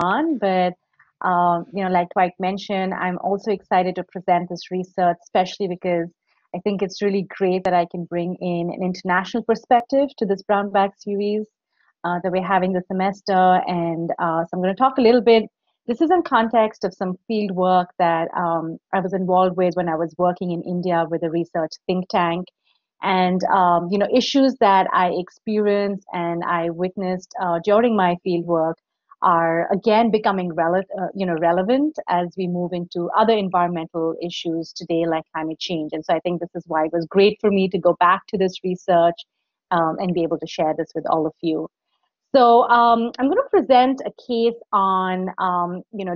on, but like Dwight mentioned, I'm also excited to present this research, especially because I think it's really great that I can bring in an international perspective to this Brownbag series that we're having this semester. And so I'm going to talk a little bit. This is in context of some field work that I was involved with when I was working in India with a research think tank. And issues that I experienced and I witnessed during my field work are again becoming relevant as we move into other environmental issues today, like climate change. And so I think this is why it was great for me to go back to this research and be able to share this with all of you. So I'm going to present a case on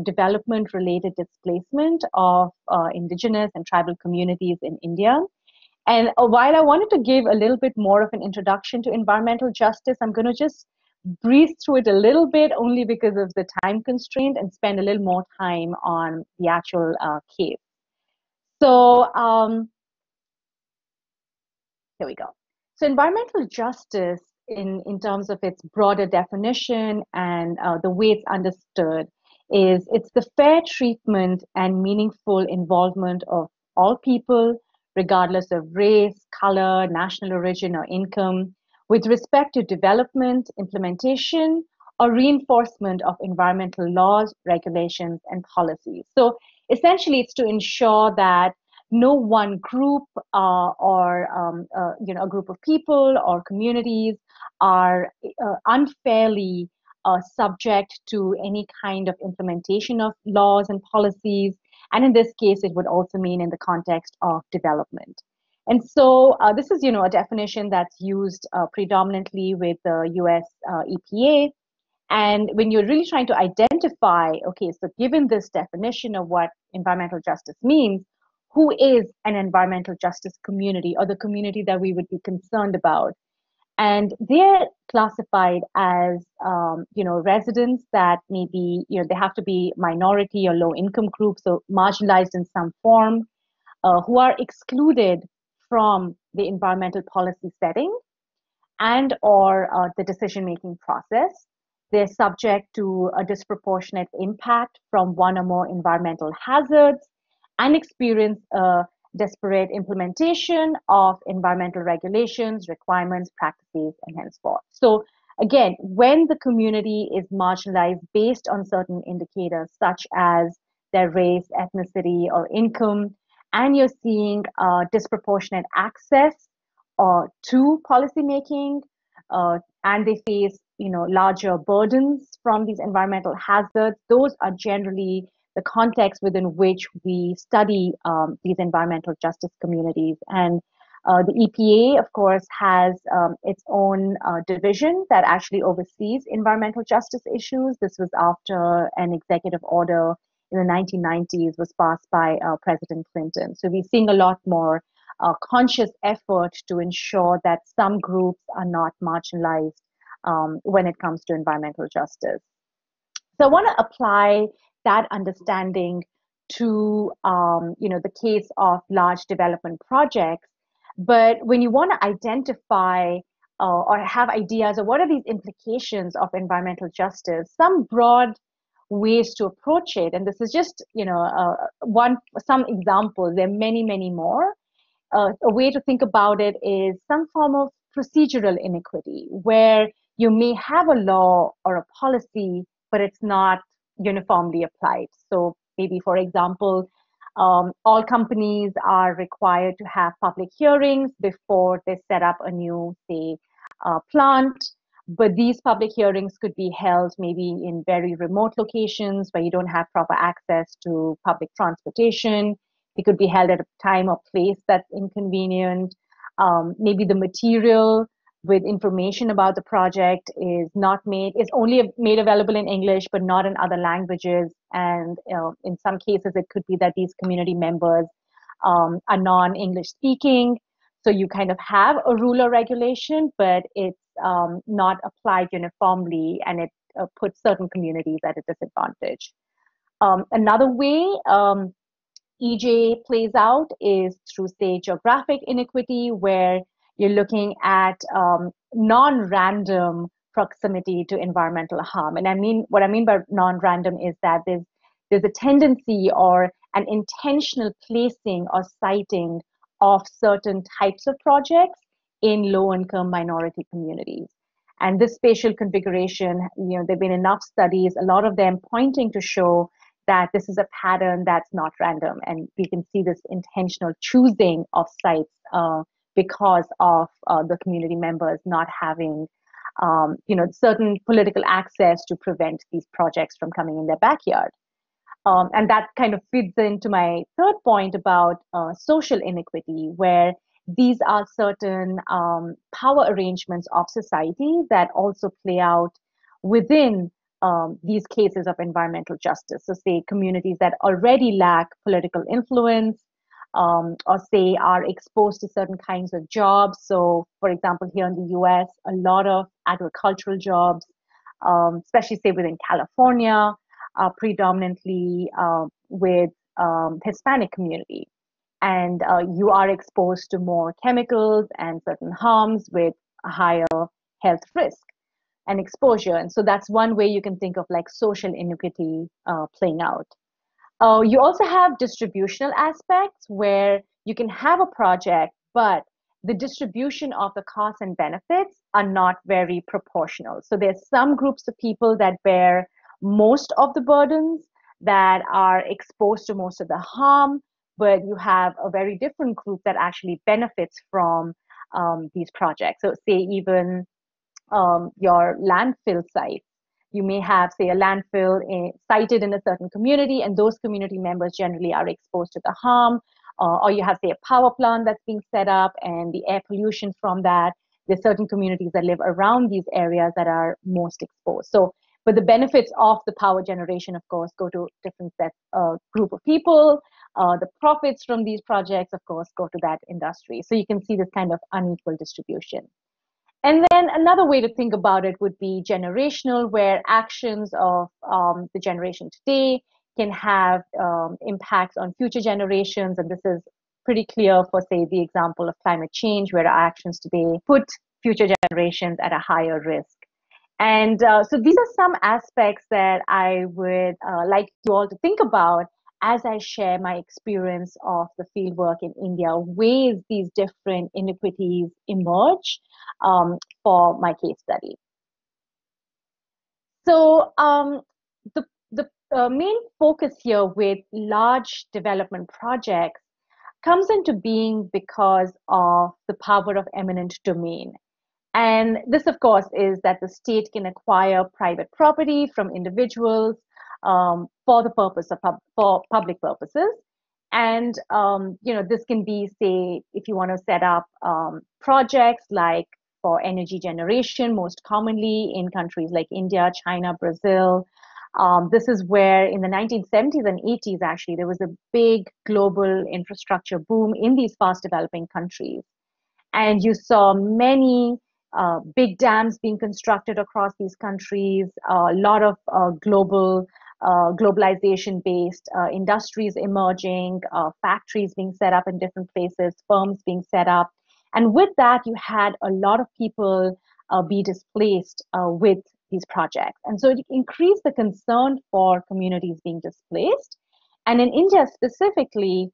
development-related displacement of indigenous and tribal communities in India. And while I wanted to give a little bit more of an introduction to environmental justice, I'm going to just breeze through it a little bit only because of the time constraint and spend a little more time on the actual case. So here we go. So environmental justice in terms of its broader definition and the way it's understood is it's the fair treatment and meaningful involvement of all people, regardless of race, color, national origin, or income, with respect to development, implementation, or reinforcement of environmental laws, regulations, and policies. So essentially, it's to ensure that no one group or a group of people or communities are unfairly subject to any kind of implementation of laws and policies. And in this case, it would also mean in the context of development. And so this is, a definition that's used predominantly with the US EPA. And when you're really trying to identify, okay, so given this definition of what environmental justice means, who is an environmental justice community or the community that we would be concerned about? And they're classified as, residents that may be, they have to be minority or low income groups, so marginalized in some form, who are excluded from the environmental policy setting and or the decision-making process. They're subject to a disproportionate impact from one or more environmental hazards and experience a disparate implementation of environmental regulations, requirements, practices, and henceforth. So again, when the community is marginalized based on certain indicators such as their race, ethnicity, or income, and you're seeing disproportionate access to policymaking, and they face larger burdens from these environmental hazards, those are generally the context within which we study these environmental justice communities. And the EPA, of course, has its own division that actually oversees environmental justice issues. This was after an executive order in the 1990s was passed by President Clinton. So we're seeing a lot more conscious effort to ensure that some groups are not marginalized when it comes to environmental justice. So I want to apply that understanding to the case of large development projects. But when you want to identify or have ideas of what are these implications of environmental justice, some broad ways to approach it, and this is just some examples. There are many, many more. A way to think about it is some form of procedural inequity, where you may have a law or a policy, but it's not uniformly applied. So maybe, for example, all companies are required to have public hearings before they set up a new, say, plant. But these public hearings could be held maybe in very remote locations where you don't have proper access to public transportation. They could be held at a time or place that's inconvenient. Maybe the material with information about the project is only made available in English, but not in other languages. And in some cases, it could be that these community members are non-English speaking. So you kind of have a rule or regulation, but it's not applied uniformly, and it puts certain communities at a disadvantage. Another way EJ plays out is through, say, geographic inequity, where you're looking at non-random proximity to environmental harm. And what I mean by non-random is that there's a tendency or an intentional placing or citing of certain types of projects in low-income minority communities. And this spatial configuration, there've been enough studies, a lot of them pointing to show that this is a pattern that's not random. And we can see this intentional choosing of sites because of the community members not having certain political access to prevent these projects from coming in their backyard. And that kind of feeds into my third point about social inequity, where these are certain power arrangements of society that also play out within these cases of environmental justice. So say communities that already lack political influence, or say are exposed to certain kinds of jobs. So for example, here in the US, a lot of agricultural jobs, especially say within California, are predominantly with Hispanic community. And you are exposed to more chemicals and certain harms with a higher health risk and exposure. And so that's one way you can think of like social inequity playing out. You also have distributional aspects where you can have a project, but the distribution of the costs and benefits are not very proportional. So there's some groups of people that bear most of the burdens, that are exposed to most of the harm, but you have a very different group that actually benefits from these projects. So say even your landfill sites. You may have, say, a landfill sited in a certain community, and those community members generally are exposed to the harm. Or you have, say, a power plant that's being set up and the air pollution from that. There's certain communities that live around these areas that are most exposed. So, but the benefits of the power generation, of course, go to different sets, group of people. The profits from these projects, of course, go to that industry. So you can see this kind of unequal distribution. And then another way to think about it would be generational, where actions of the generation today can have impacts on future generations. And this is pretty clear for, say, the example of climate change, where our actions today put future generations at a higher risk. And so these are some aspects that I would like you all to think about as I share my experience of the fieldwork in India, ways these different inequities emerge for my case study. So the main focus here with large development projects comes into being because of the power of eminent domain. And this, of course, is that the state can acquire private property from individuals for the purpose of for public purposes. And this can be, say, if you want to set up projects like for energy generation, most commonly in countries like India, China, Brazil. This is where in the 1970s and 80s, actually, there was a big global infrastructure boom in these fast developing countries. And you saw many big dams being constructed across these countries, a lot of globalization-based industries emerging, factories being set up in different places, firms being set up. And with that, you had a lot of people be displaced with these projects. And so it increased the concern for communities being displaced. And in India specifically,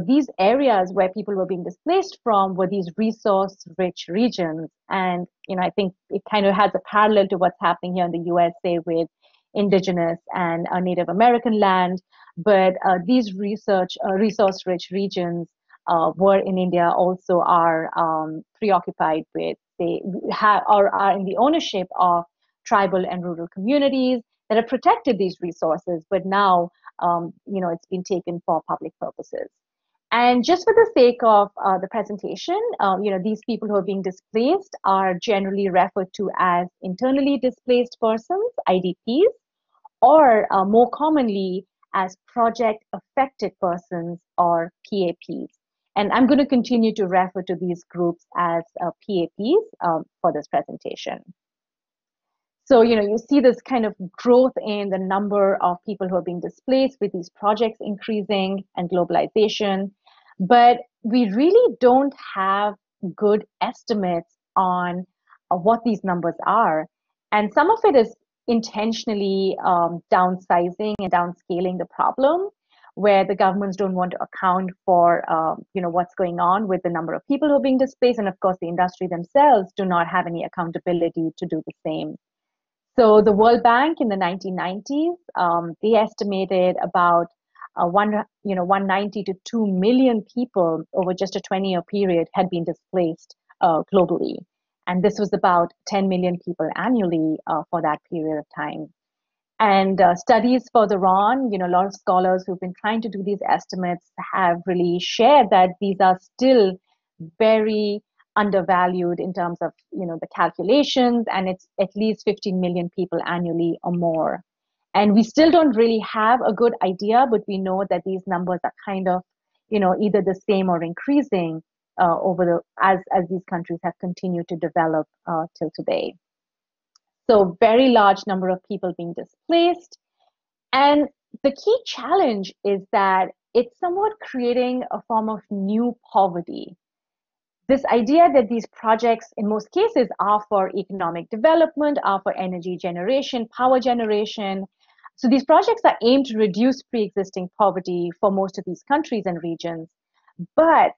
these areas where people were being displaced from were these resource-rich regions. And I think it kind of has a parallel to what's happening here in the USA with indigenous and Native American land. But these resource-rich regions were in India also are preoccupied with, they have or are in the ownership of tribal and rural communities that have protected these resources, but now it's been taken for public purposes. And just for the sake of the presentation, these people who are being displaced are generally referred to as internally displaced persons, IDPs, or more commonly as project affected persons, or PAPs. And I'm going to continue to refer to these groups as PAPs for this presentation. So, you see this kind of growth in the number of people who are being displaced with these projects increasing and globalization. But we really don't have good estimates on what these numbers are. And some of it is intentionally downsizing and downscaling the problem, where the governments don't want to account for what's going on with the number of people who are being displaced, and of course the industry themselves do not have any accountability to do the same. So the World Bank in the 1990s, they estimated about 190 to 2 million people over just a 20-year period had been displaced globally. And this was about 10 million people annually for that period of time. And studies further on, a lot of scholars who've been trying to do these estimates have really shared that these are still very undervalued in terms of, the calculations, and it's at least 15 million people annually or more. And we still don't really have a good idea, but we know that these numbers are kind of, either the same or increasing as these countries have continued to develop till today. So very large number of people being displaced. And the key challenge is that it's somewhat creating a form of new poverty. This idea that these projects, in most cases, are for economic development, are for energy generation, power generation. So these projects are aimed to reduce pre-existing poverty for most of these countries and regions. But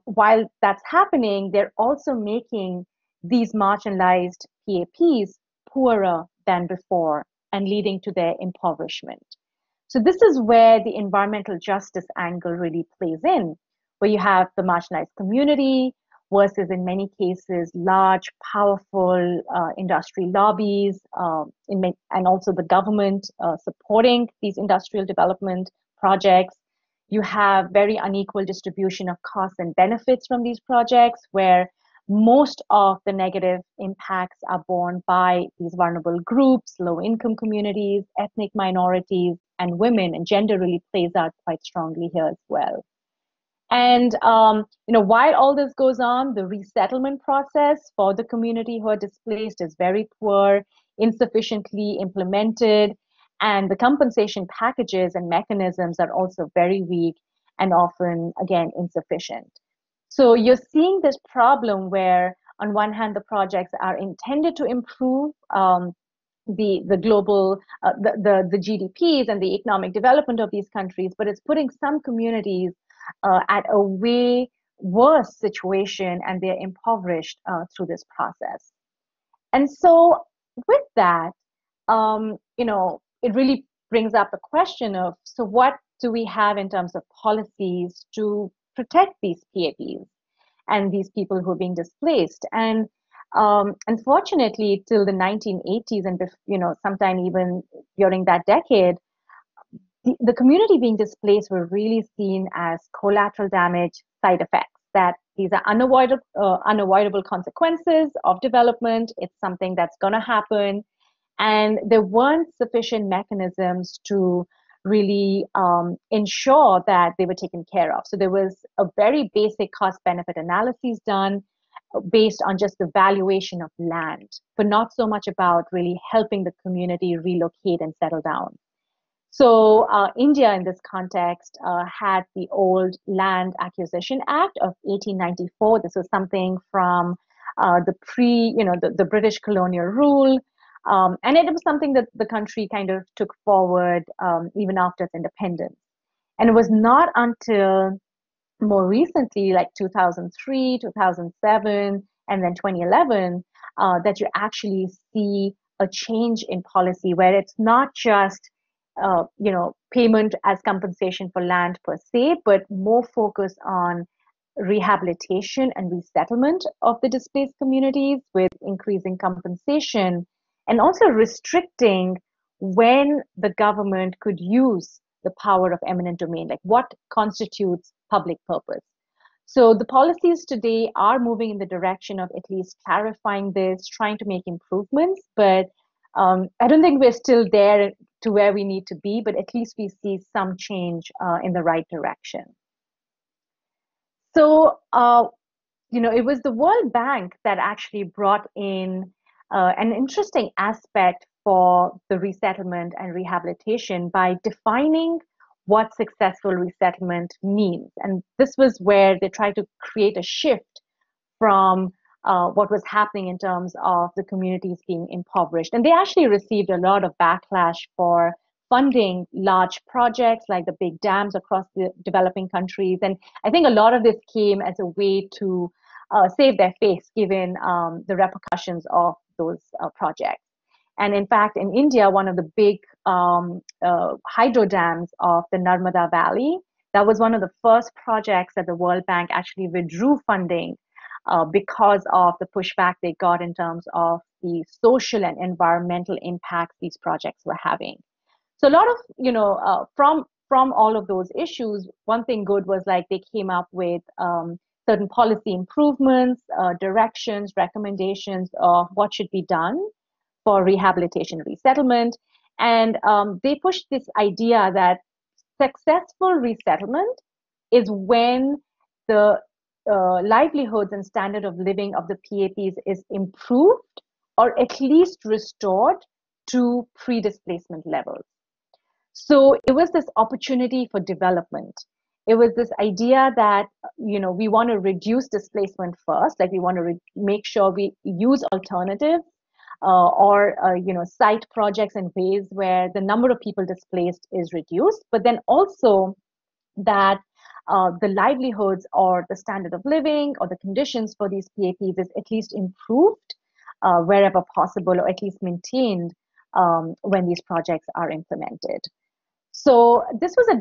while that's happening, they're also making these marginalized PAPs poorer than before and leading to their impoverishment. So this is where the environmental justice angle really plays in, where you have the marginalized community versus, in many cases, large, powerful industry lobbies, and also the government supporting these industrial development projects. You have very unequal distribution of costs and benefits from these projects, where most of the negative impacts are borne by these vulnerable groups, low-income communities, ethnic minorities, and women, and gender really plays out quite strongly here as well. And while all this goes on, the resettlement process for the community who are displaced is very poor, insufficiently implemented, and the compensation packages and mechanisms are also very weak and often, again, insufficient. So you're seeing this problem where, on one hand, the projects are intended to improve the global the GDPs and the economic development of these countries, but it's putting some communities at a way worse situation, and they're impoverished through this process. And so, with that, it really brings up the question of, so what do we have in terms of policies to protect these PAPs and these people who are being displaced? And unfortunately, till the 1980s and sometime even during that decade, the community being displaced were really seen as collateral damage side effects, that these are unavoidable consequences of development. It's something that's going to happen. And there weren't sufficient mechanisms to really ensure that they were taken care of. So there was a very basic cost-benefit analysis done based on just the valuation of land, but not so much about really helping the community relocate and settle down. So India, in this context, had the old Land Acquisition Act of 1894. This was something from the British colonial rule. And it was something that the country kind of took forward even after its independence. And it was not until more recently, like 2003, 2007, and then 2011, that you actually see a change in policy where it's not just payment as compensation for land per se, but more focus on rehabilitation and resettlement of the displaced communities with increasing compensation, and also restricting when the government could use the power of eminent domain, like what constitutes public purpose. So the policies today are moving in the direction of at least clarifying this, trying to make improvements, but I don't think we're still there to where we need to be, but at least we see some change in the right direction. So, it was the World Bank that actually brought in an interesting aspect for the resettlement and rehabilitation by defining what successful resettlement means. And this was where they tried to create a shift from what was happening in terms of the communities being impoverished. And they actually received a lot of backlash for funding large projects like the big dams across the developing countries. And I think a lot of this came as a way to save their face given the repercussions of those projects. And in fact, in India, one of the big hydro dams of the Narmada Valley, that was one of the first projects that the World Bank actually withdrew funding because of the pushback they got in terms of the social and environmental impacts these projects were having. So a lot of, from all of those issues, one thing good was like they came up with certain policy improvements, directions, recommendations of what should be done for rehabilitation and resettlement. And they pushed this idea that successful resettlement is when the livelihoods and standard of living of the PAPs is improved or at least restored to pre-displacement levels. So it was this opportunity for development. It was this idea that, we want to reduce displacement first, like we want to make sure we use alternatives or site projects in ways where the number of people displaced is reduced, but then also that the livelihoods or the standard of living or the conditions for these PAPs is at least improved wherever possible, or at least maintained when these projects are implemented. So this was a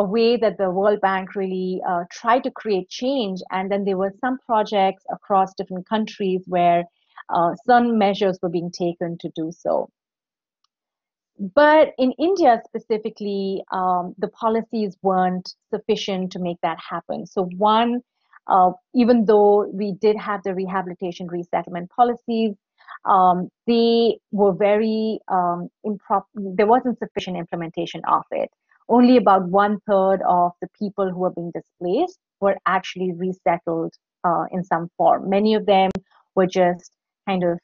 way that the World Bank really tried to create change. And then there were some projects across different countries where some measures were being taken to do so. But in India specifically, the policies weren't sufficient to make that happen. So one, even though we did have the rehabilitation resettlement policies, they were very improper. There wasn't sufficient implementation of it. Only about 1/3 of the people who were being displaced were actually resettled in some form. Many of them were just kind of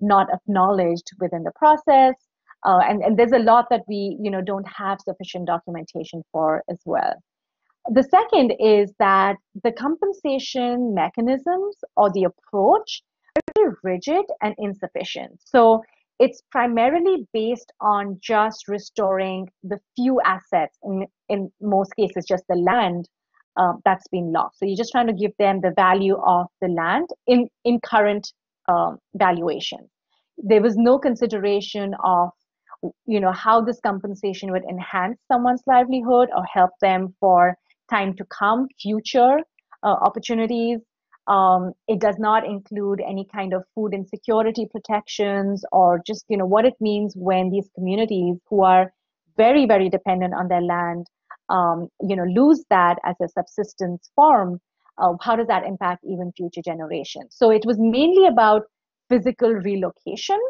not acknowledged within the process. And there's a lot that we don't have sufficient documentation for as well. The second is that the compensation mechanisms or the approach are very rigid and insufficient. So it's primarily based on just restoring the few assets, in most cases, just the land that's been lost. So you're just trying to give them the value of the land in current valuation. There was no consideration of how this compensation would enhance someone's livelihood or help them for time to come, future opportunities. It does not include any kind of food insecurity protections or just what it means when these communities who are very, very dependent on their land lose that as a subsistence form. How does that impact even future generations? So it was mainly about physical relocation,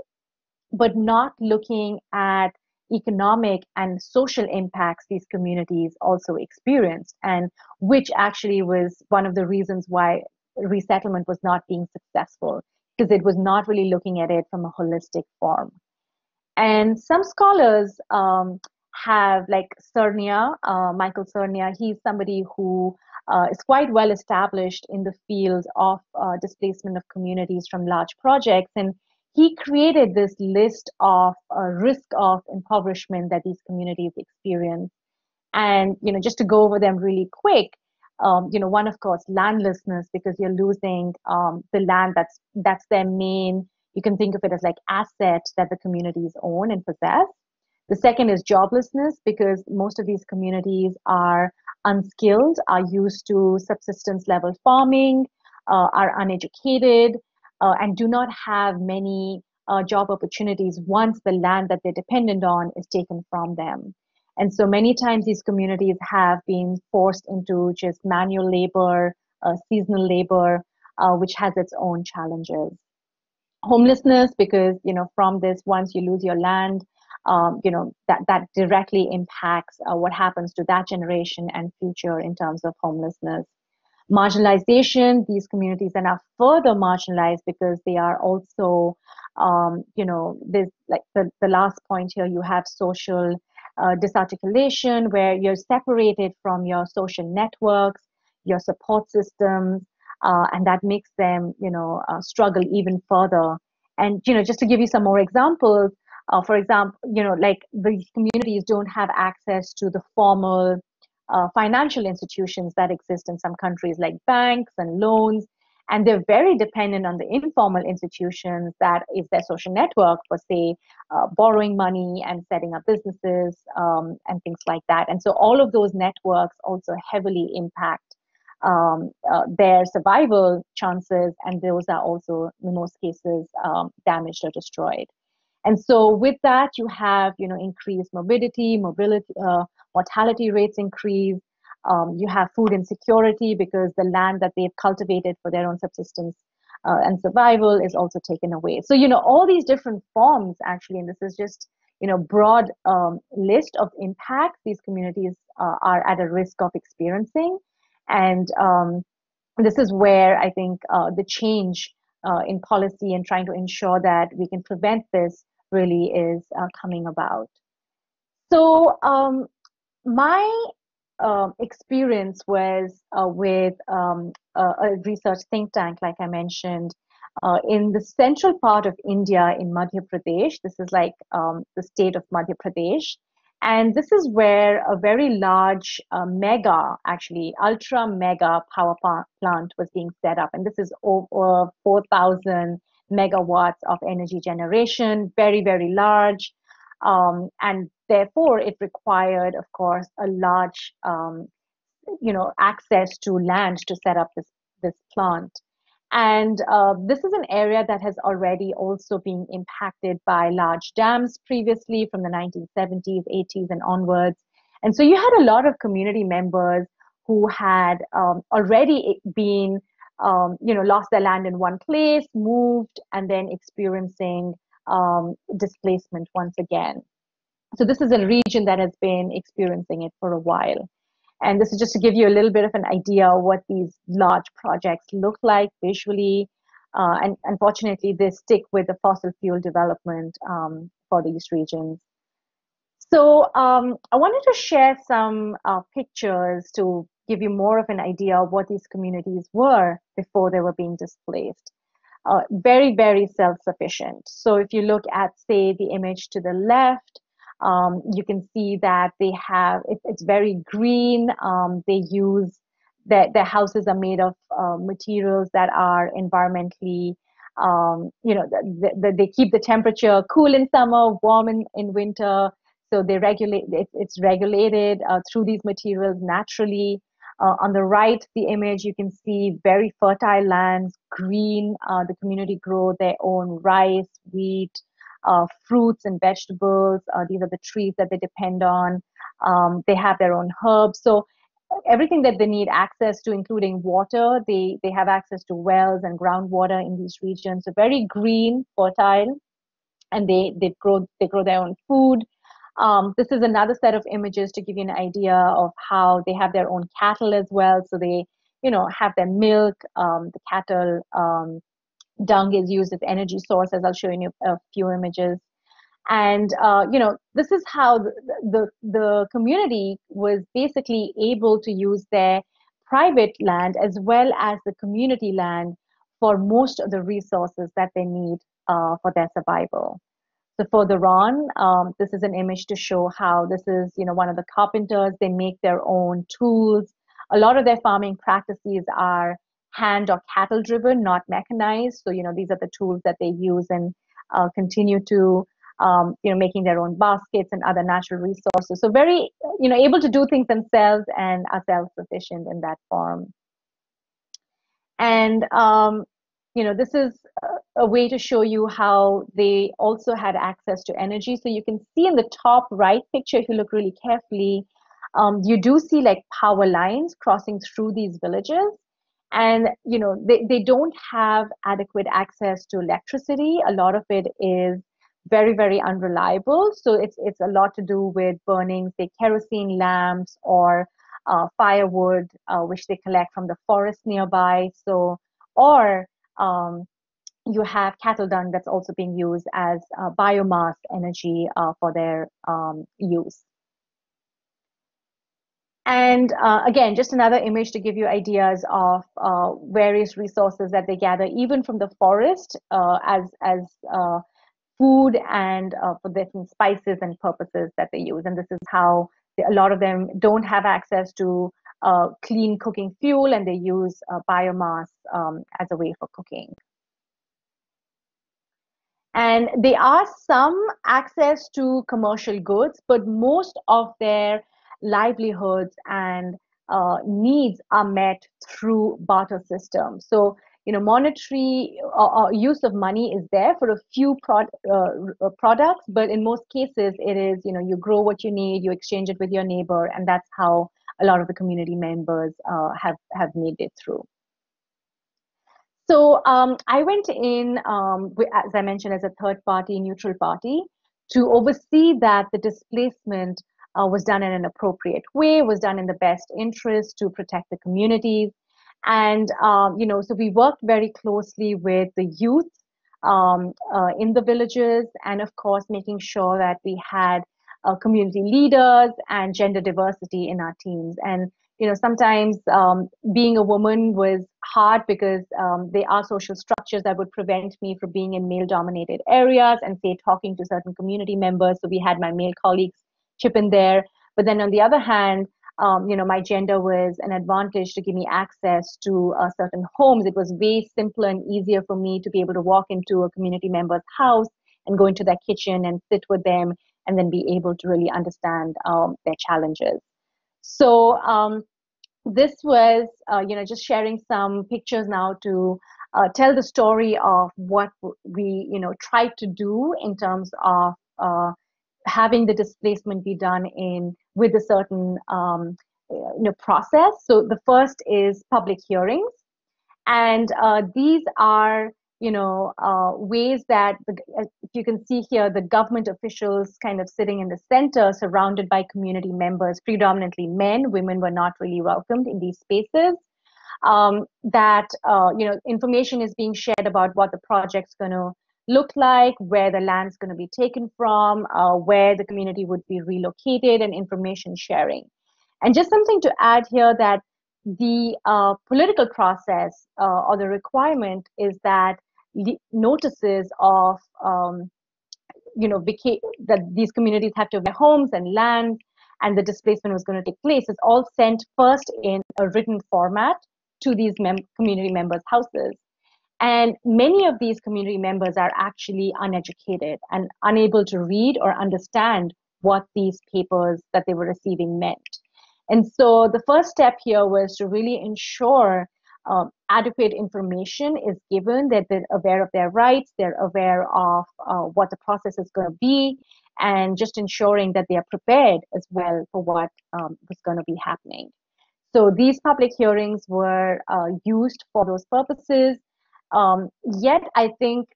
but not looking at economic and social impacts these communities also experienced, and which actually was one of the reasons why resettlement was not being successful, because it was not really looking at it from a holistic form. And some scholars have, like Cernia, Michael Cernia, he's somebody who is quite well established in the field of displacement of communities from large projects. And he created this list of risk of impoverishment that these communities experience. And just to go over them really quick, one, of course, landlessness, because you're losing the land that's their main, you can think of it as like asset that the communities own and possess. The second is joblessness, because most of these communities are unskilled, are used to subsistence level farming, are uneducated, and do not have many job opportunities once the land that they're dependent on is taken from them. And so many times these communities have been forced into just manual labor, seasonal labor, which has its own challenges. Homelessness, because from this, once you lose your land, that directly impacts what happens to that generation and future in terms of homelessness. Marginalization, these communities are now further marginalized because they are also, there's like the last point here, you have social disarticulation, where you're separated from your social networks, your support systems, and that makes them, struggle even further. And just to give you some more examples, for example, like these communities don't have access to the formal financial institutions that exist in some countries, like banks and loans, and they're very dependent on the informal institutions that is their social network for, say, borrowing money and setting up businesses, and things like that. And so all of those networks also heavily impact their survival chances, and those are also, in most cases, damaged or destroyed. And so with that, you have, increased mobility, mortality rates increase. You have food insecurity because the land that they've cultivated for their own subsistence and survival is also taken away. So, all these different forms, actually, and this is just, broad list of impacts these communities are at a risk of experiencing. And this is where I think the change in policy and trying to ensure that we can prevent this really is coming about. So my experience was with a research think tank, like I mentioned, in the central part of India in Madhya Pradesh. This is like the state of Madhya Pradesh. And this is where a very large mega, actually ultra mega power plant was being set up. And this is over 4,000 megawatts of energy generation, very, very large. And therefore, it required, of course, a large, access to land to set up this plant. And this is an area that has already also been impacted by large dams previously from the 1970s, 80s, and onwards. And so you had a lot of community members who had already been, lost their land in one place, moved, and then experiencing displacement once again. So this is a region that has been experiencing it for a while. And this is just to give you a little bit of an idea of what these large projects look like visually. And unfortunately, they stick with the fossil fuel development for these regions. So I wanted to share some pictures to give you more of an idea of what these communities were before they were being displaced. Very, very self-sufficient. So if you look at, say, the image to the left, you can see that they have, it's very green. They use, their houses are made of materials that are environmentally, they keep the temperature cool in summer, warm in winter. So they regulate, it's regulated through these materials naturally. On the right, the image, you can see very fertile lands, green. The community grow their own rice, wheat, fruits and vegetables. These are the trees that they depend on. They have their own herbs. So everything that they need access to, including water, they have access to wells and groundwater in these regions. So very green, fertile, and they grow their own food. This is another set of images to give you an idea of how they have their own cattle as well. So they, have their milk. The cattle dung is used as energy source, as I'll show you a few images. And this is how the community was basically able to use their private land as well as the community land for most of the resources that they need for their survival. So further on, this is an image to show how this is, one of the carpenters. They make their own tools. A lot of their farming practices are hand or cattle driven, not mechanized. So, these are the tools that they use and continue to, making their own baskets and other natural resources. So very, able to do things themselves and are self-sufficient in that form. And, this is a way to show you how they also had access to energy. So you can see in the top right picture, if you look really carefully, you do see like power lines crossing through these villages. And, they don't have adequate access to electricity. A lot of it is very, very unreliable. So it's a lot to do with burning, say, kerosene lamps or firewood, which they collect from the forest nearby. So, or you have cattle dung that's also being used as biomass energy for their use. And again, just another image to give you ideas of various resources that they gather, even from the forest, as food and for different spices and purposes that they use. And this is how a lot of them don't have access to clean cooking fuel, and they use biomass as a way for cooking. And they are some access to commercial goods, but most of their livelihoods and needs are met through barter systems. So, monetary use of money is there for a few products, but in most cases, it is, you grow what you need, you exchange it with your neighbor, and that's how a lot of the community members have made it through. So I went in, as I mentioned, as a third party, neutral party, to oversee that the displacement was done in an appropriate way, was done in the best interest to protect the communities. And, so we worked very closely with the youth in the villages, and of course, making sure that we had community leaders and gender diversity in our teams. And sometimes being a woman was hard because there are social structures that would prevent me from being in male dominated areas and say talking to certain community members. So we had my male colleagues chip in there. But then on the other hand, my gender was an advantage to give me access to certain homes. It was way simpler and easier for me to be able to walk into a community member's house and go into their kitchen and sit with them and then be able to really understand their challenges. So this was, just sharing some pictures now to tell the story of what we, tried to do in terms of having the displacement be done with a certain, process. So the first is public hearings, and these are ways that if you can see here, the government officials kind of sitting in the center, surrounded by community members, predominantly men. Women were not really welcomed in these spaces. That information is being shared about what the project's going to look like, where the land's going to be taken from, where the community would be relocated, and information sharing. And just something to add here, that the political process or the requirement is that notices of that these communities have to have their homes and land, and the displacement was going to take place, is all sent first in a written format to these community members' houses. And many of these community members are actually uneducated and unable to read or understand what these papers that they were receiving meant. And so the first step here was to really ensure adequate information is given, that they're aware of their rights, they're aware of what the process is going to be, and just ensuring that they are prepared as well for what was going to be happening. So these public hearings were used for those purposes. Yet I think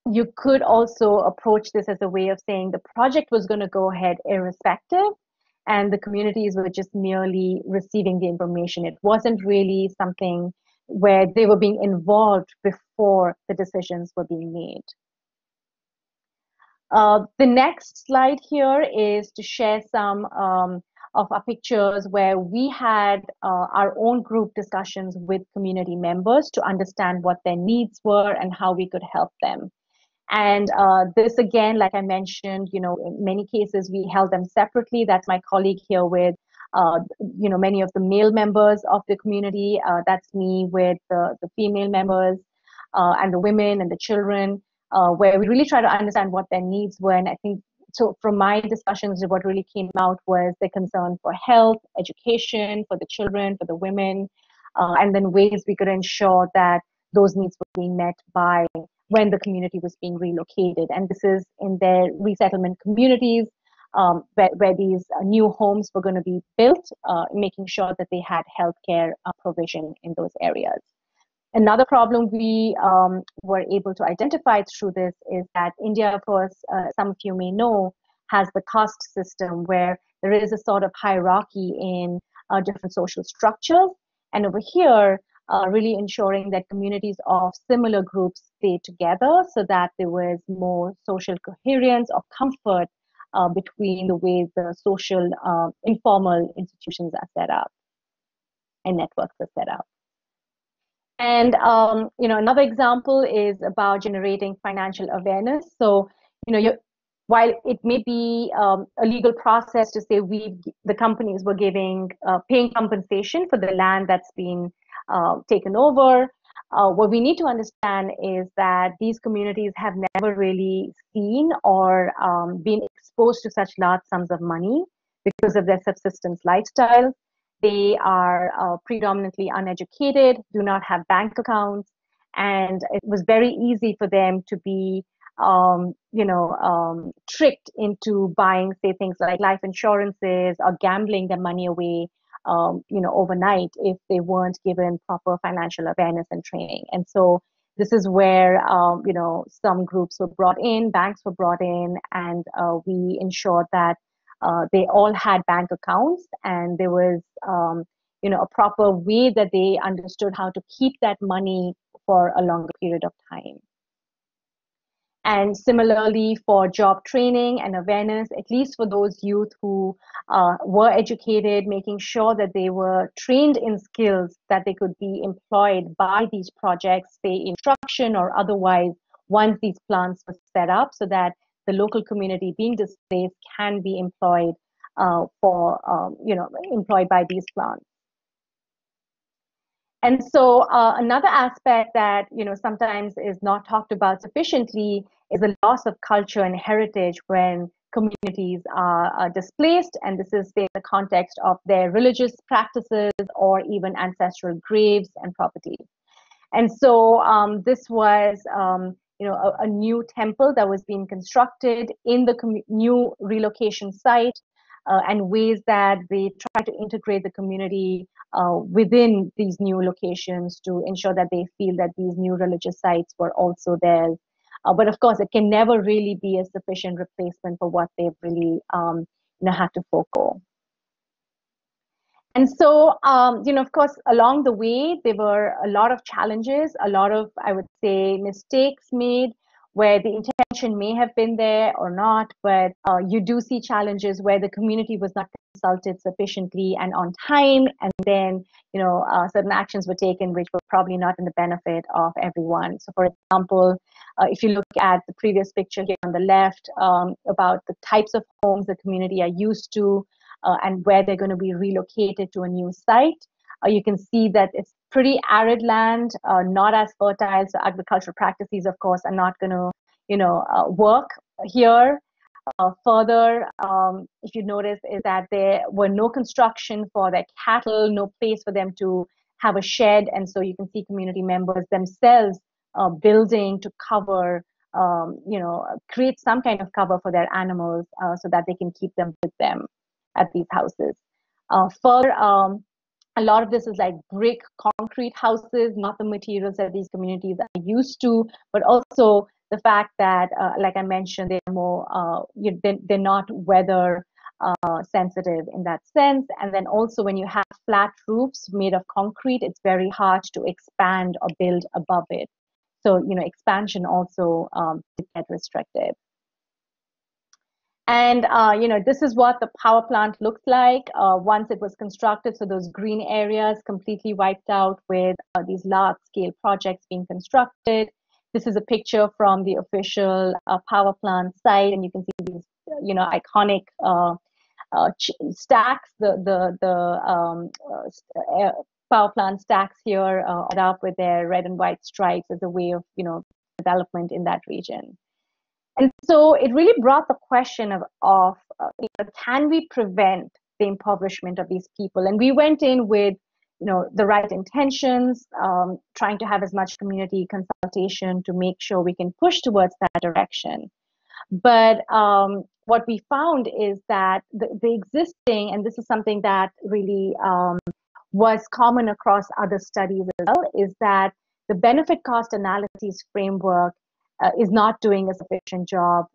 you could also approach this as a way of saying the project was going to go ahead irrespective, and the communities were just merely receiving the information. It wasn't really something where they were being involved before the decisions were being made. The next slide here is to share some of our pictures where we had our own group discussions with community members to understand what their needs were and how we could help them. And this, again, like I mentioned, in many cases we held them separately. That's my colleague here with, many of the male members of the community. That's me with the female members and the women and the children, where we really try to understand what their needs were. And I think, so from my discussions, what really came out was the concern for health, education, for the children, for the women, and then ways we could ensure that those needs were being met by when the community was being relocated. And this is in their resettlement communities, where these new homes were going to be built, making sure that they had healthcare provision in those areas. Another problem we were able to identify through this is that India, of course, some of you may know, has the caste system where there is a sort of hierarchy in different social structures. And over here, really ensuring that communities of similar groups stay together so that there was more social coherence or comfort between the way the social informal institutions are set up and networks are set up. And another example is about generating financial awareness. So while it may be a legal process to say the companies were paying compensation for the land that's been taken over, what we need to understand is that these communities have never really seen or been exposed to such large sums of money because of their subsistence lifestyle. They are predominantly uneducated, do not have bank accounts, and it was very easy for them to be tricked into buying, say, things like life insurances or gambling their money away, overnight if they weren't given proper financial awareness and training. And so this is where, some groups were brought in, banks were brought in, and we ensured that they all had bank accounts, and there was, a proper way that they understood how to keep that money for a longer period of time. And similarly for job training and awareness, at least for those youth who were educated, making sure that they were trained in skills that they could be employed by these projects, say instruction or otherwise, once these plants were set up, so that the local community being displaced can be employed employed by these plants. And so another aspect that sometimes is not talked about sufficiently is the loss of culture and heritage when communities are displaced, and this is in the context of their religious practices or even ancestral graves and property. And so this was a new temple that was being constructed in the new relocation site, and ways that they try to integrate the community within these new locations to ensure that they feel that these new religious sites were also theirs. But of course, it can never really be a sufficient replacement for what they've really had to forego. And so, of course, along the way, there were a lot of challenges, a lot of, I would say, mistakes made where the intention may have been there or not, but you do see challenges where the community was not consulted sufficiently and on time, and then certain actions were taken which were probably not in the benefit of everyone. So for example, if you look at the previous picture here on the left, about the types of homes the community are used to and where they're going to be relocated to a new site, you can see that it's pretty arid land, not as fertile. So agricultural practices, of course, are not going to, work here. Further, if you notice, is that there were no construction for their cattle, no place for them to have a shed, and so you can see community members themselves building to cover, create some kind of cover for their animals so that they can keep them with them at these houses. Further, a lot of this is like brick concrete houses, not the materials that these communities are used to, but also the fact that, like I mentioned, they're more, they're not weather sensitive in that sense. And then also when you have flat roofs made of concrete, it's very hard to expand or build above it. So, expansion also get restricted. And, this is what the power plant looked like once it was constructed. So those green areas completely wiped out with these large scale projects being constructed. This is a picture from the official power plant site, and you can see these, iconic stacks, the power plant stacks here up with their red and white stripes as a way of, development in that region. And so it really brought the question of can we prevent the impoverishment of these people? And we went in with, the right intentions, trying to have as much community consultation to make sure we can push towards that direction. But what we found is that the existing, and this is something that really was common across other studies as well, is that the benefit cost analysis framework is not doing a sufficient job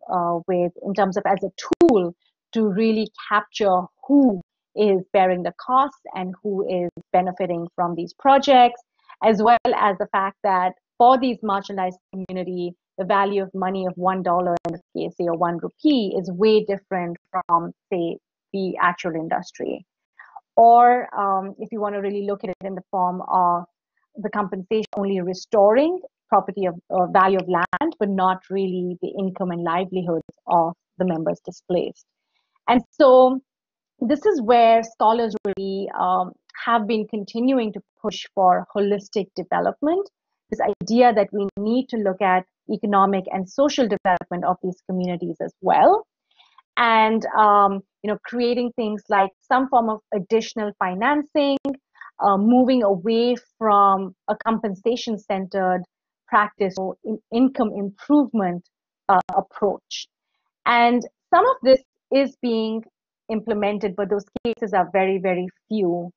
in terms of as a tool to really capture who is bearing the costs and who is benefiting from these projects, as well as the fact that for these marginalized community, the value of money of $1 in this case, say, or 1 rupee is way different from, say, the actual industry. Or if you want to really look at it in the form of the compensation only restoring property of value of land, but not really the income and livelihoods of the members displaced. And so this is where scholars really have been continuing to push for holistic development, this idea that we need to look at economic and social development of these communities as well. And creating things like some form of additional financing, moving away from a compensation-centered practice or income improvement approach. And some of this is being implemented, but those cases are very, very few.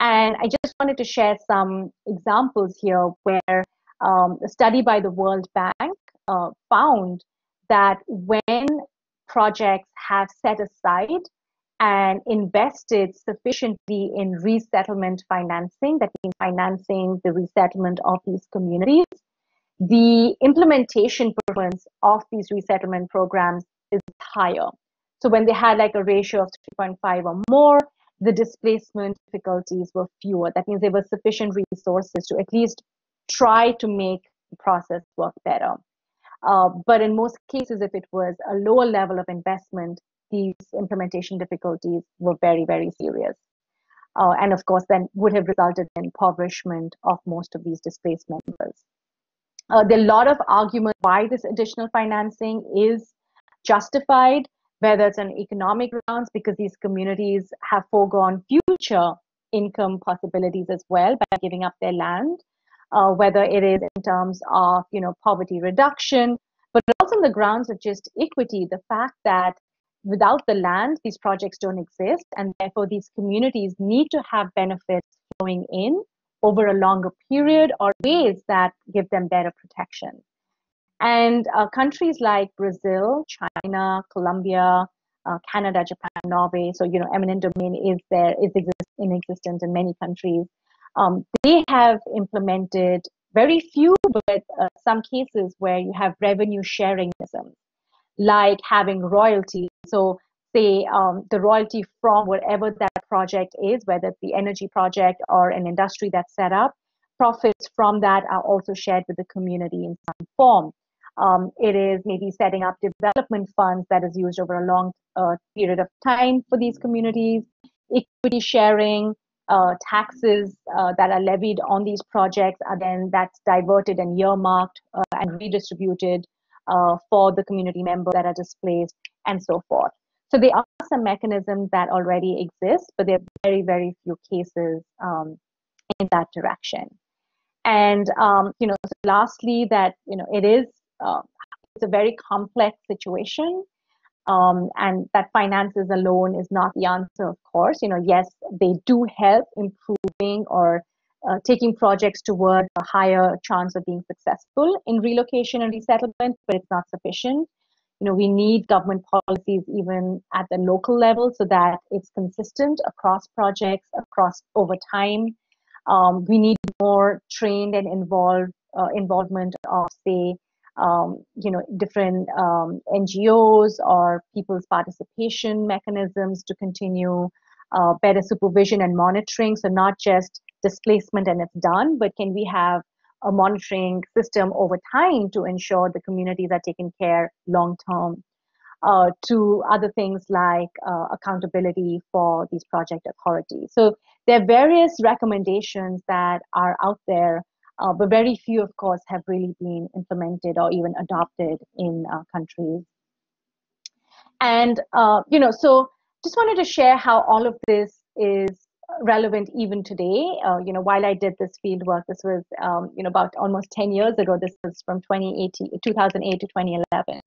And I just wanted to share some examples here where a study by the World Bank found that when projects have set aside and invested sufficiently in resettlement financing, that means financing the resettlement of these communities, the implementation performance of these resettlement programs is higher. So when they had like a ratio of 3.5 or more, the displacement difficulties were fewer. That means there were sufficient resources to at least try to make the process work better. But in most cases, if it was a lower level of investment, these implementation difficulties were very, very serious. And of course, then would have resulted in impoverishment of most of these displaced members. There are a lot of arguments why this additional financing is justified, whether it's on economic grounds, because these communities have foregone future income possibilities as well by giving up their land, whether it is in terms of poverty reduction, but also on the grounds of just equity, the fact that without the land, these projects don't exist, and therefore these communities need to have benefits flowing in over a longer period or ways that give them better protection. And countries like Brazil, China, Colombia, Canada, Japan, Norway, so eminent domain is in existence in many countries. They have implemented very few, but some cases where you have revenue sharing mechanisms, like having royalty. So say the royalty from whatever that project is, whether it's the energy project or an industry that's set up, profits from that are also shared with the community in some form. It is maybe setting up development funds that is used over a long period of time for these communities, equity sharing, taxes that are levied on these projects are then that's diverted and earmarked and redistributed for the community members that are displaced and so forth. So there are some mechanisms that already exist, but there are very, very few cases in that direction. And lastly, that it is it's a very complex situation, and that finances alone is not the answer. Of course, yes, they do help improving or taking projects toward a higher chance of being successful in relocation and resettlement, but it's not sufficient. We need government policies even at the local level so that it's consistent across projects, across over time. We need more trained and involvement of, say, different NGOs or people's participation mechanisms to continue better supervision and monitoring. So not just displacement and it's done, but can we have a monitoring system over time to ensure the communities are taken care long term, to other things like accountability for these project authorities. So there are various recommendations that are out there, but very few, of course, have really been implemented or even adopted in countries. And, so just wanted to share how all of this is relevant even today. While I did this field work, this was, about almost 10 years ago. This was from 2008 to 2011.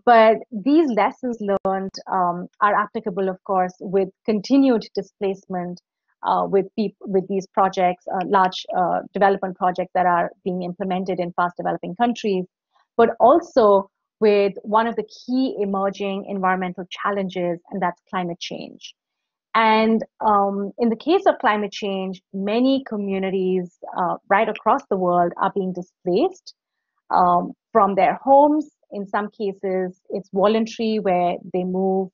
But these lessons learned are applicable, of course, with continued displacement with these projects, large development projects that are being implemented in fast developing countries, but also with one of the key emerging environmental challenges, and that's climate change. And in the case of climate change, many communities right across the world are being displaced. from their homes. In some cases, it's voluntary where they move,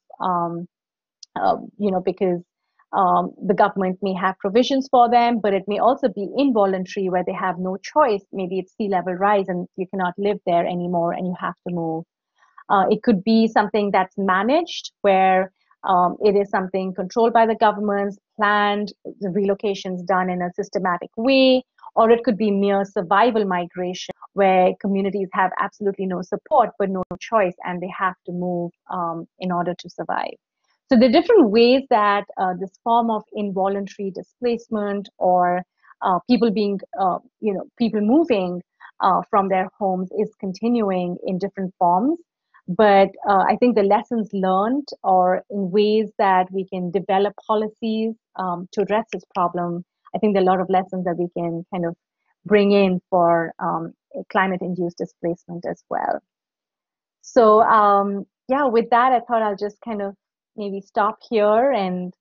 because the government may have provisions for them, but it may also be involuntary where they have no choice. Maybe it's sea level rise and you cannot live there anymore and you have to move. It could be something that's managed where it is something controlled by the governments, planned, the relocations done in a systematic way, or it could be mere survival migration where communities have absolutely no support but no choice and they have to move in order to survive. So the different ways that this form of involuntary displacement or people being, people moving from their homes is continuing in different forms. But I think the lessons learned are in ways that we can develop policies to address this problem. I think there are a lot of lessons that we can kind of bring in for climate-induced displacement as well. So yeah, with that, I thought I'll just kind of maybe stop here and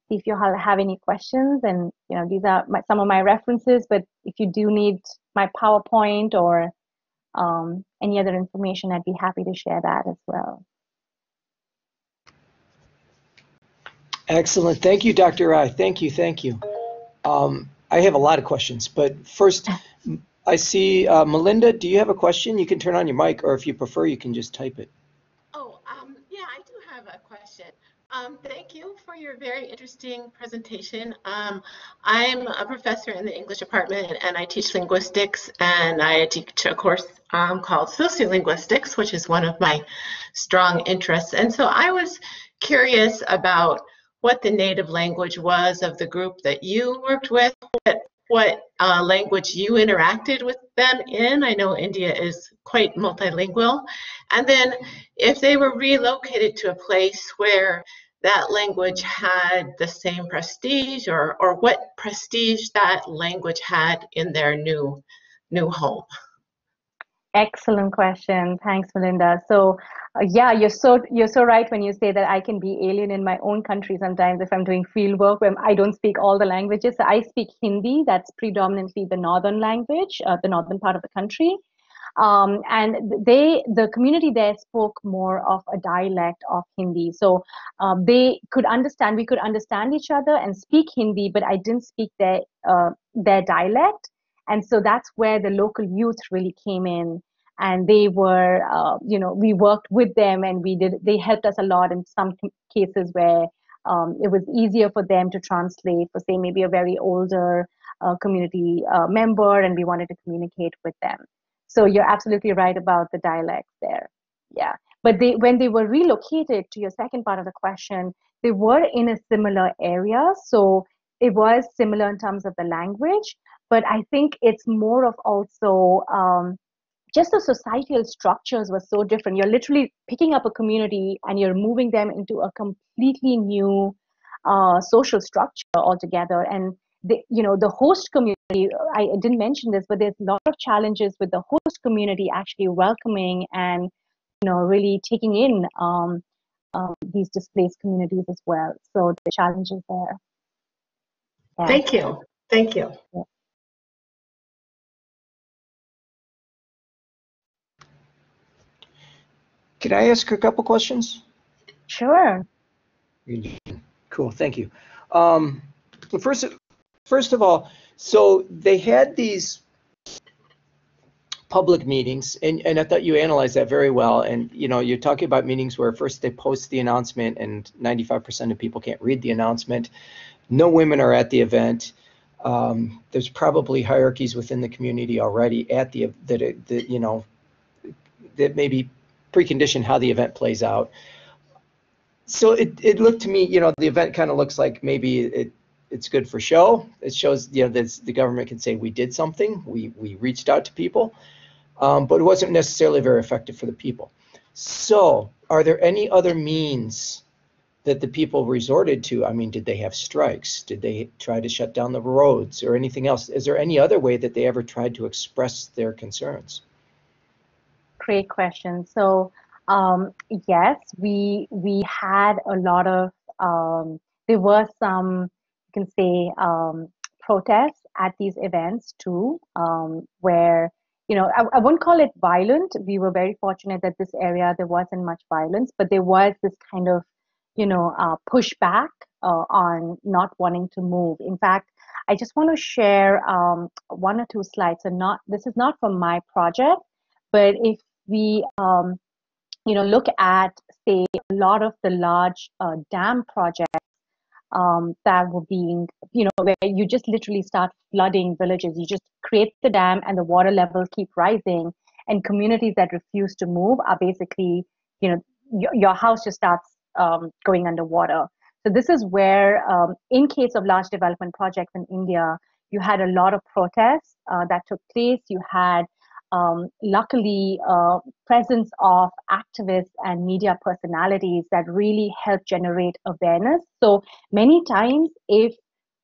see if you have any questions. And these are some of my references, but if you do need my PowerPoint or any other information, I'd be happy to share that as well. Excellent. Thank you, Dr. Rai. Thank you. Thank you. I have a lot of questions, but first, I see Melinda, do you have a question? You can turn on your mic, or if you prefer, you can just type it. Oh, yeah, I do have a question. Thank you for your very interesting presentation. I'm a professor in the English department and I teach linguistics, and I teach a course called sociolinguistics, which is one of my strong interests. And so I was curious about what the native language was of the group that you worked with, what language you interacted with them in. I know India is quite multilingual. And then if they were relocated to a place where that language had the same prestige, or what prestige that language had in their new home. Excellent question. Thanks, Melinda. So yeah, you're so right when you say that I can be alien in my own country sometimes if I'm doing field work where I don't speak all the languages. So I speak Hindi, that's predominantly the northern language, the northern part of the country. And the community there spoke more of a dialect of Hindi. So we could understand each other and speak Hindi, but I didn't speak their dialect. And so that's where the local youth really came in. And they were, we worked with them and they helped us a lot in some cases where it was easier for them to translate for, say, maybe a very older community member, and we wanted to communicate with them. So you're absolutely right about the dialects there. Yeah. But when they were relocated, to your second part of the question, they were in a similar area. So it was similar in terms of the language, but I think it's more of also just the societal structures were so different. You're literally picking up a community and you're moving them into a completely new social structure altogether. And the host community, I didn't mention this, but there's a lot of challenges with the host community actually welcoming and really taking in these displaced communities as well. So the challenges there. Yeah. Thank you. Thank you. Yeah. Can I ask a couple questions? Sure. Cool, thank you. First of all, so they had these public meetings, and I thought you analyzed that very well. And you're talking about meetings where first they post the announcement, and 95% of people can't read the announcement. No women are at the event. There's probably hierarchies within the community already at that maybe precondition how the event plays out. So it looked to me, the event kind of looks like maybe it's good for show. It shows, that the government can say we did something, we reached out to people, but it wasn't necessarily very effective for the people. So are there any other means that the people resorted to? I mean, did they have strikes? Did they try to shut down the roads or anything else? Is there any other way that they ever tried to express their concerns? Great question. So yes, we had a lot of there were some, you can say, protests at these events too, where I wouldn't call it violent. We were very fortunate that this area, there wasn't much violence, but there was this kind of, pushback on not wanting to move. In fact, I just want to share one or two slides. So this is not from my project, but if we, look at, say, a lot of the large dam projects that were being, where you just literally start flooding villages. You just create the dam and the water levels keep rising, and communities that refuse to move are basically, your house just starts going underwater. So this is where, in case of large development projects in India, you had a lot of protests that took place. You had, luckily, presence of activists and media personalities that really helped generate awareness. So many times, if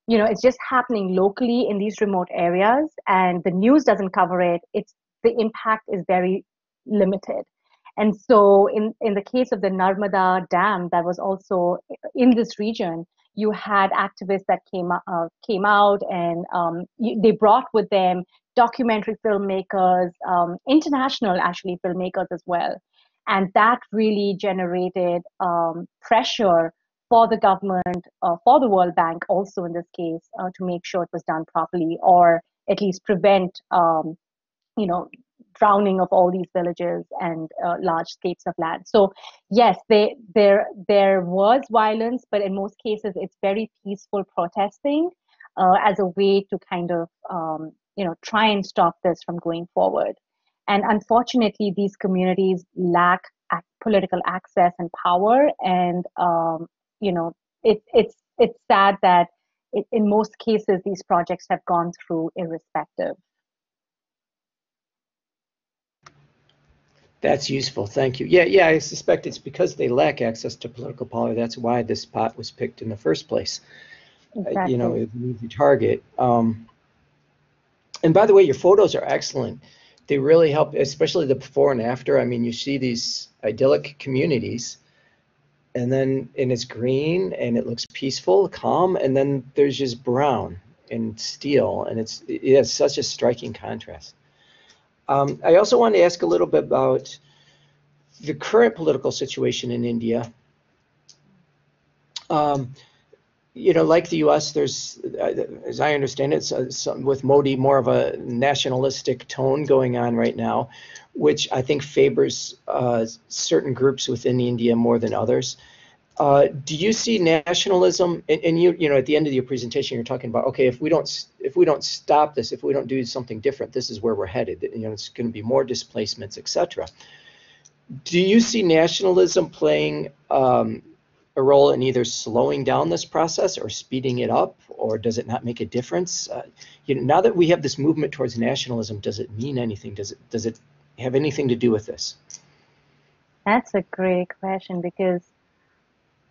it's just happening locally in these remote areas and the news doesn't cover it, the impact is very limited. And so in the case of the Narmada Dam that was also in this region, you had activists that came out, and they brought with them documentary filmmakers, international actually filmmakers as well. And that really generated pressure for the government, for the World Bank also in this case, to make sure it was done properly, or at least prevent, drowning of all these villages and large scapes of land. So yes, there was violence, but in most cases it's very peaceful protesting as a way to kind of try and stop this from going forward. And unfortunately, these communities lack political access and power, and it's sad that in most cases these projects have gone through irrespective. That's useful. Thank you. Yeah, I suspect it's because they lack access to political power. That's why this spot was picked in the first place. Exactly. It's an easy target. And by the way, your photos are excellent. They really help, especially the before and after. I mean, you see these idyllic communities, and it's green, and it looks peaceful, calm, and then there's just brown and steel, and it has such a striking contrast. I also want to ask a little bit about the current political situation in India. Like the U.S., there's, as I understand it, with Modi, more of a nationalistic tone going on right now, which I think favors certain groups within India more than others. Do you see nationalism? And you at the end of your presentation, you're talking about, okay, if we don't stop this, if we don't do something different, this is where we're headed. It's going to be more displacements, etc. Do you see nationalism playing a role in either slowing down this process or speeding it up, or does it not make a difference? Now that we have this movement towards nationalism, does it mean anything? Does it have anything to do with this? That's a great question, because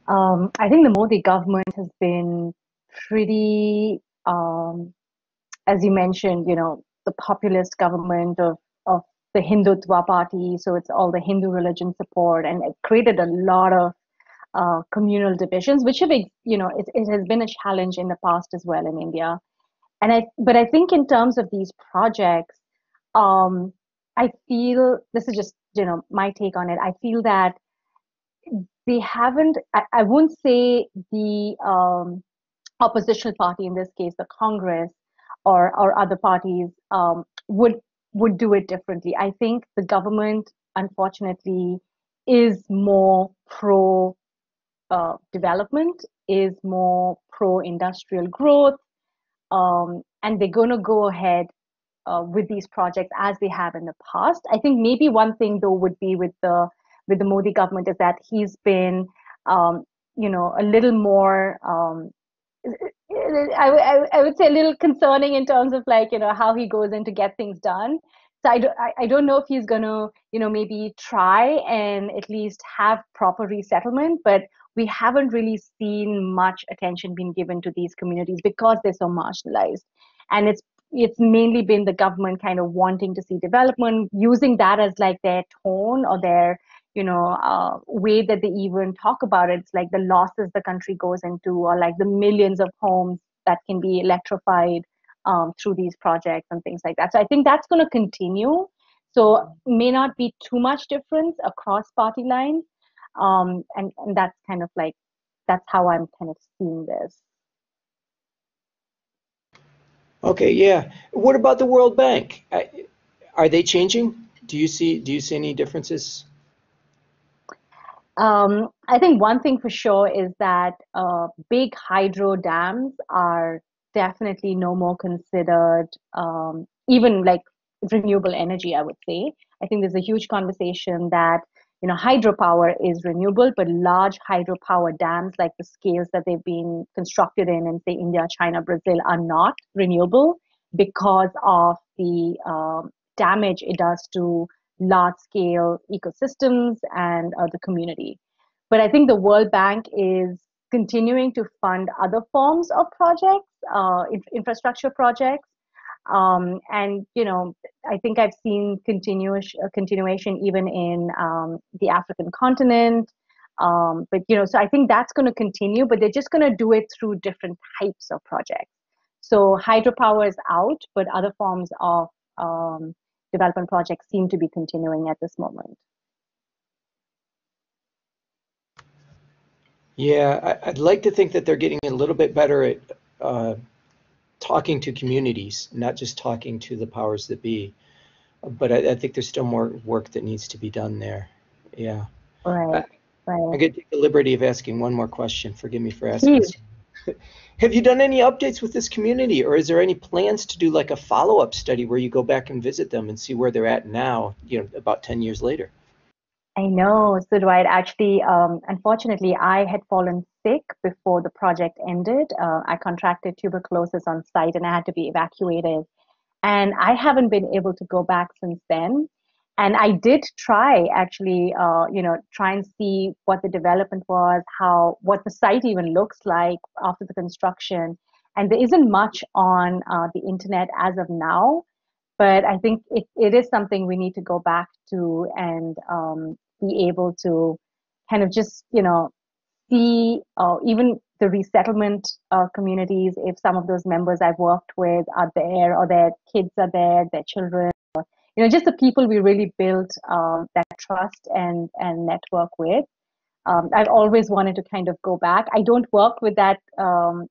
I think the Modi government has been pretty, as you mentioned, the populist government of the Hindutva party. So it's all the Hindu religion support, and it created a lot of communal divisions, which have, it has been a challenge in the past as well in India. But I think in terms of these projects, I feel, this is just, my take on it. I feel that they haven't, I wouldn't say the oppositional party, in this case, the Congress or other parties, would do it differently. I think the government, unfortunately, is more pro development, is more pro-industrial growth, and they're going to go ahead with these projects as they have in the past. I think maybe one thing though would be with the Modi government is that he's been, a little more, I would say a little concerning in terms of how he goes in to get things done. So I don't know if he's going to, maybe try and at least have proper resettlement, but we haven't really seen much attention being given to these communities because they're so marginalized. And it's mainly been the government kind of wanting to see development, using that as like their tone or their, way that they even talk about it. It's like the losses the country goes into, or like the millions of homes that can be electrified through these projects and things like that. So I think that's going to continue. So may not be too much difference across party lines. And that's kind of like, that's how I'm kind of seeing this. Okay, yeah. What about the World Bank? Are they changing? Do you see any differences? I think one thing for sure is that big hydro dams are definitely no more considered, even like renewable energy, I would say. I think there's a huge conversation that, hydropower is renewable, but large hydropower dams, like the scales that they've been constructed in, say, India, China, Brazil, are not renewable because of the damage it does to large scale ecosystems and the community. But I think the World Bank is continuing to fund other forms of projects, infrastructure projects. And, I think I've seen continuation even in the African continent. But, so I think that's going to continue, but they're just going to do it through different types of projects. So hydropower is out, but other forms of development projects seem to be continuing at this moment. Yeah, I'd like to think that they're getting a little bit better at talking to communities, not just talking to the powers that be. But I think there's still more work that needs to be done there. Yeah. Right. I could take the liberty of asking one more question. Forgive me for asking. Please. Have you done any updates with this community, or is there any plans to do like a follow-up study where you go back and visit them and see where they're at now, about 10 years later? I know. So Dwight, actually, unfortunately, I had fallen sick before the project ended. I contracted tuberculosis on site and I had to be evacuated. And I haven't been able to go back since then. And I did try actually, try and see what the development was, what the site even looks like after the construction. And there isn't much on the internet as of now. But I think it is something we need to go back to and be able to kind of just, see even the resettlement communities, if some of those members I've worked with are there or their kids are there, their children, just the people we really built that trust and network with. I've always wanted to kind of go back. I don't work with that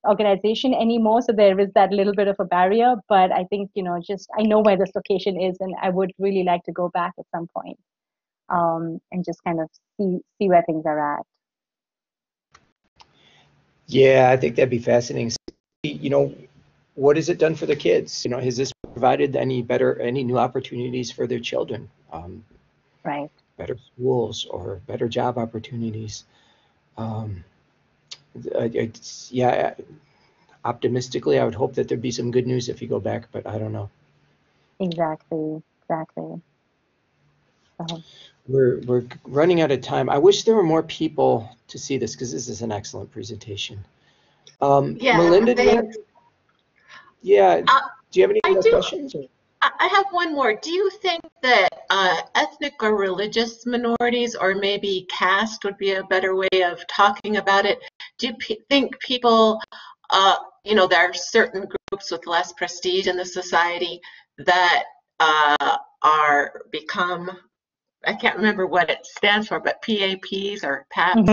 organization anymore, so there is that little bit of a barrier. But I think, I know where this location is, and I would really like to go back at some point and just kind of see where things are at. Yeah, I think that'd be fascinating. What has it done for the kids? Has this provided any new opportunities for their children? Right. Better schools or better job opportunities. Yeah, optimistically, I would hope that there'd be some good news if you go back, but I don't know. Exactly. We're running out of time. I wish there were more people to see this because this is an excellent presentation. Yeah, Melinda, do you have any more questions? I have one more. Do you think that ethnic or religious minorities, or maybe caste, would be a better way of talking about it? Do you think people, there are certain groups with less prestige in the society that are become, I can't remember what it stands for, but PAPs or PAPs?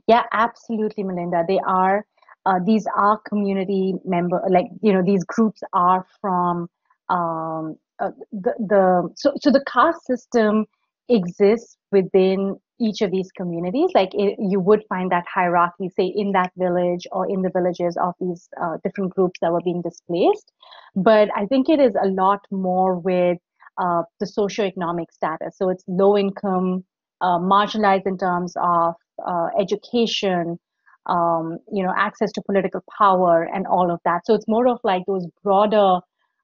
Yeah, absolutely, Melinda. They are. These are community these groups are from so the caste system exists within each of these communities. You would find that hierarchy, say, in that village or in the villages of these different groups that were being displaced. But I think it is a lot more with the socioeconomic status. So it's low income, marginalized in terms of education, access to political power and all of that. So it's more of like those broader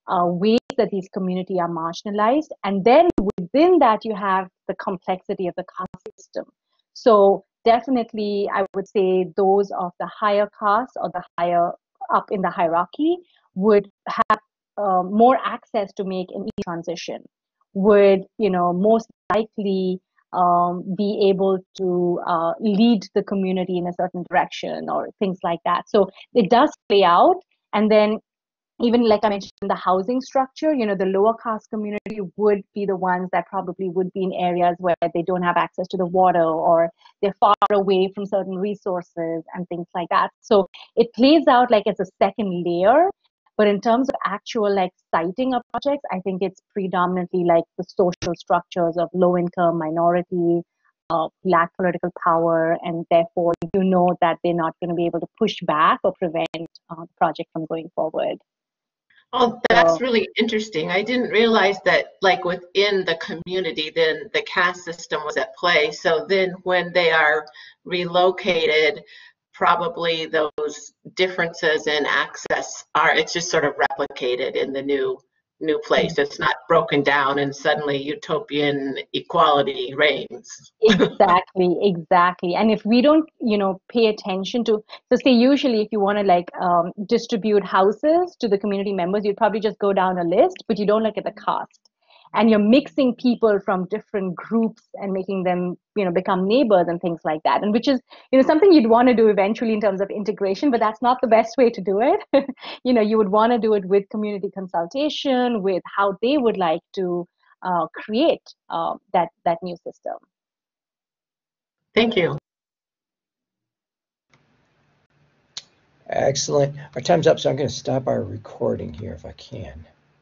ways that these communities are marginalized. And then within that, you have the complexity of the caste system. So definitely, I would say those of the higher caste or the higher up in the hierarchy would have more access to make an transition, would, most likely be able to lead the community in a certain direction or things like that. So it does play out. And then even like I mentioned, the housing structure, the lower caste community would be the ones that probably would be in areas where they don't have access to the water, or they're far away from certain resources and things like that. So it plays out like it's a second layer. But in terms of actual like siting of projects, I think it's predominantly like the social structures of low income, minority, lack political power, and therefore that they're not going to be able to push back or prevent the project from going forward. Oh, that's really interesting. I didn't realize that, like, within the community, then the caste system was at play. So then when they are relocated, probably those differences in access it's just sort of replicated in the new place. It's not broken down and suddenly utopian equality reigns. Exactly. And if we don't, pay attention to, so say usually if you want to like distribute houses to the community members, you'd probably just go down a list, but you don't look at the cost. And you're mixing people from different groups and making them, become neighbors and things like that. And which is, something you'd want to do eventually in terms of integration, but that's not the best way to do it. You would want to do it with community consultation, with how they would like to create that new system. Thank you. Excellent. Our time's up, so I'm going to stop our recording here if I can.